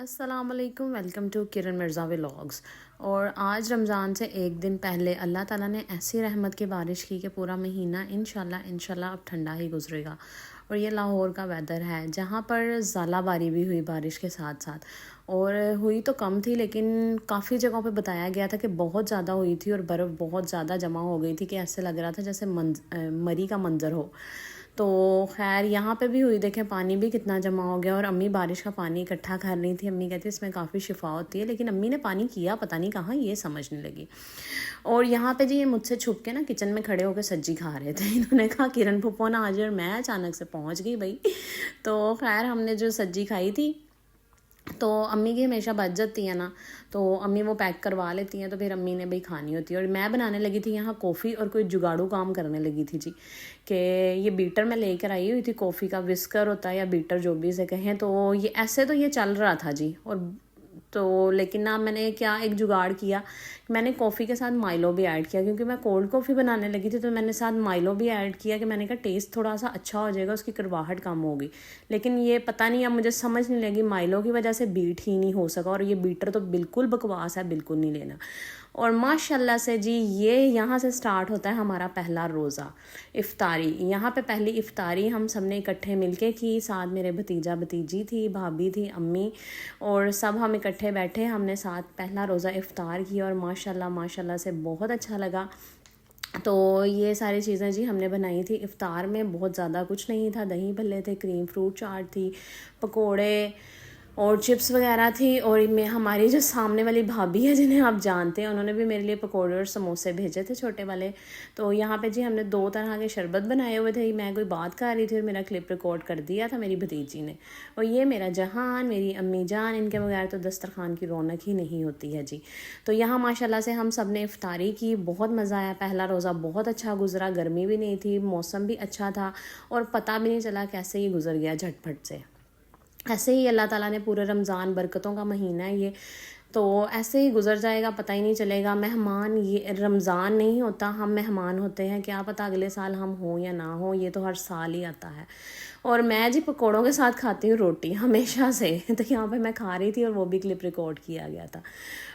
السلام علیکم، welcome to کرن مرزا ولاگس۔ اور آج رمضان سے ایک دن پہلے اللہ تعالیٰ نے ایسی رحمت کی بارش کی کہ پورا مہینہ انشاءاللہ اب ٹھنڈا ہی گزرے گا۔ اور یہ لاہور کا ویدر ہے جہاں پر ژالہ باری بھی ہوئی بارش کے ساتھ ساتھ، اور ہوئی تو کم تھی لیکن کافی جگہوں پہ بتایا گیا تھا کہ بہت زیادہ ہوئی تھی اور برف بہت زیادہ جمع ہو گئی تھی کہ ایسے لگ رہا تھا جیسے مری کا منظر ہو۔ تو خیر یہاں پہ بھی ہوئی، دیکھیں پانی بھی کتنا جمع ہو گیا، اور امی بارش کا پانی اکٹھا کر رہی تھی۔ امی کہتی اس میں کافی شفا ہوتی ہے، لیکن امی نے پانی کیا پتہ نہیں کہاں، یہ سمجھنے لگی۔ اور یہاں پہ جی یہ مجھ سے چھپ کے نا کچن میں کھڑے ہو کے سبزی کھا رہے تھے۔ انہوں نے کہا کرن پھپھو نہ آج، اور میں اچانک سے پہنچ گئی بھائی۔ تو خیر ہم نے جو سبزی کھائی تھی تو امی کی ہمیشہ بچ جاتی ہے نا، تو امی وہ پیک کروا لیتی ہیں، تو پھر امی نے بھائی کھانی ہوتی ہے۔ اور میں بنانے لگی تھی یہاں کافی، اور کوئی جگاڑو کام کرنے لگی تھی جی، کہ یہ بیٹر میں لے کر آئی ہوئی تھی کافی کا، وسکر ہوتا ہے یا بیٹر جو بھی اسے کہیں، تو یہ ایسے تو یہ چل رہا تھا جی۔ اور تو لیکن نا میں نے کیا ایک جگاڑ کیا، میں نے کافی کے ساتھ مائلو بھی ایڈ کیا، کیونکہ میں کولڈ کافی بنانے لگی تھی، تو میں نے ساتھ مائلو بھی ایڈ کیا کہ میں نے کہا ٹیسٹ تھوڑا سا اچھا ہو جائے گا، اس کی کڑواہٹ کم ہوگی۔ لیکن یہ پتہ نہیں، اب مجھے سمجھ نہیں لگی، مائلو کی وجہ سے بیٹ ہی نہیں ہو سکا، اور یہ بیٹر تو بالکل بکواس ہے، بالکل نہیں لینا۔ اور ماشاءاللہ سے جی یہ یہاں سے سٹارٹ ہوتا ہے ہمارا پہلا روزہ، افطاری۔ یہاں پہ پہلی افطاری ہم سب نے اکٹھے مل کے کی، ساتھ میرے بھتیجا بھتیجی تھی، بھابھی تھی، امی، اور سب ہم اکٹھے بیٹھے، ہم نے ساتھ پہلا روزہ افطار کیا، اور ماشاءاللہ سے بہت اچھا لگا۔ تو یہ ساری چیزیں جی ہم نے بنائی تھی افطار میں، بہت زیادہ کچھ نہیں تھا، دہی بھلے تھے، کریم فروٹ چاٹ تھی، پکوڑے اور چپس وغیرہ تھی۔ اور میں ہماری جو سامنے والی بھابھی ہے جنہیں آپ جانتے ہیں، انہوں نے بھی میرے لیے پکوڑے اور سموسے بھیجے تھے چھوٹے والے۔ تو یہاں پہ جی ہم نے 2 طرح کے شربت بنائے ہوئے تھے، میں کوئی بات کر رہی تھی اور میرا کلپ ریکارڈ کر دیا تھا میری بھتیجی نے۔ اور یہ میرا جہان، میری امی جان، ان کے بغیر تو دسترخوان کی رونق ہی نہیں ہوتی ہے جی۔ تو یہاں ماشاءاللہ سے ہم سب نے افطاری کی، بہت مزہ آیا، پہلا روزہ بہت اچھا گزرا، گرمی بھی نہیں تھی، موسم بھی اچھا تھا، اور پتہ بھی نہیں چلا کیسے ہی گزر گیا جھٹ پھٹ سے۔ ایسے ہی اللہ تعالیٰ نے پورے رمضان، برکتوں کا مہینہ ہے یہ، تو ایسے ہی گزر جائے گا، پتہ ہی نہیں چلے گا۔ مہمان، یہ رمضان نہیں ہوتا، ہم مہمان ہوتے ہیں، کیا پتہ اگلے سال ہم ہوں یا نہ ہوں، یہ تو ہر سال ہی آتا ہے۔ اور میں جی پکوڑوں کے ساتھ کھاتی ہوں روٹی ہمیشہ سے، تو یہاں پہ میں کھا رہی تھی اور وہ بھی کلپ ریکارڈ کیا گیا تھا۔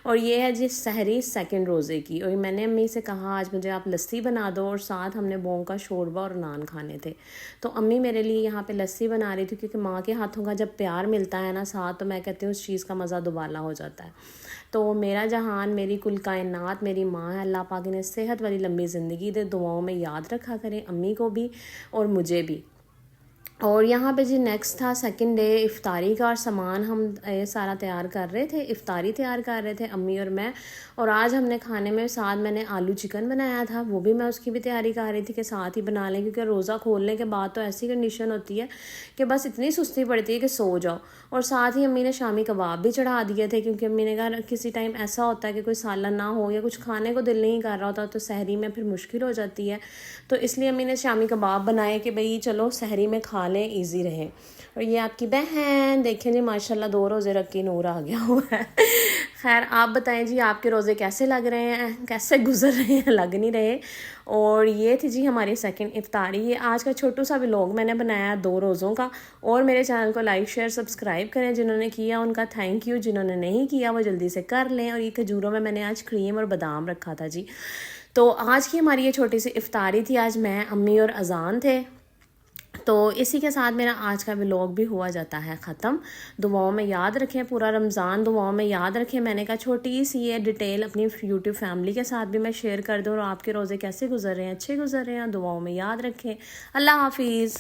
اور یہ ہے جی سحری سیکنڈ روزے کی، اور میں نے امی سے کہا آج مجھے آپ لسی بنا دو، اور ساتھ ہم نے بونگ کا شوربہ اور نان کھانے تھے۔ تو امی میرے لیے یہاں پہ لسی بنا رہی تھی، کیونکہ ماں کے ہاتھوں کا جب پیار ملتا ہے نا ساتھ، تو میں کہتی ہوں اس چیز کا مزہ دوبالا ہو جاتا ہے۔ تو میرا جہان، میری کل کائنات میری ماں ہے، اللہ پاک نے صحت والی لمبی زندگی دے، دعاؤں میں یاد رکھا کریں امی کو بھی اور مجھے بھی۔ اور یہاں پہ جی نیکسٹ تھا سیکنڈ ڈے افطاری کا، اور سامان ہم سارا تیار کر رہے تھے، افطاری تیار کر رہے تھے امی اور میں۔ اور آج ہم نے کھانے میں ساتھ میں نے آلو چکن بنایا تھا، وہ بھی میں اس کی بھی تیاری کر رہی تھی کہ ساتھ ہی بنا لیں، کیونکہ روزہ کھولنے کے بعد تو ایسی کنڈیشن ہوتی ہے کہ بس اتنی سستی پڑتی ہے کہ سو جاؤ۔ اور ساتھ ہی امی نے شامی کباب بھی چڑھا دیے تھے، کیونکہ امی نے کہا کسی ٹائم ایسا ہوتا ہے کہ کوئی سالن نہ ہو یا کچھ کھانے کو دل نہیں کر رہا ہوتا، تو سحری میں پھر مشکل ہو جاتی ہے، تو اس لیے امی نے شامی کباب بنائے کہ بھئی چلو سحری میں کھا لیں، ایزی رہے۔ اور یہ آپ کی بہن دیکھیں جی ماشاءاللہ 2 روزے رکھ کے نور آ گیا ہوا ہے۔ خیر آپ بتائیں جی آپ کے روزے کیسے لگ رہے ہیں، کیسے گزر رہے ہیں، لگ نہیں رہے۔ اور یہ تھی جی ہماری سیکنڈ افطاری۔ یہ آج کا چھوٹو سا ولاگ میں نے بنایا 2 روزوں کا، اور میرے چینل کو لائک شیئر سبسکرائب کریں، جنہوں نے کیا ان کا تھینک یو، جنہوں نے نہیں کیا وہ جلدی سے کر لیں۔ اور یہ کھجوروں میں نے آج کریم اور بادام رکھا تھا جی۔ تو آج کی ہماری یہ چھوٹی سی افطاری تھی، آج میں امی اور اذان تھے۔ تو اسی کے ساتھ میرا آج کا ولاگ بھی ہوا جاتا ہے ختم۔ دعاؤں میں یاد رکھیں، پورا رمضان دعاؤں میں یاد رکھیں۔ میں نے کہا چھوٹی سی یہ ڈیٹیل اپنی یوٹیوب فیملی کے ساتھ بھی میں شیئر کر دوں، اور آپ کے روزے کیسے گزر رہے ہیں، اچھے گزر رہے ہیں، دعاؤں میں یاد رکھیں۔ اللہ حافظ۔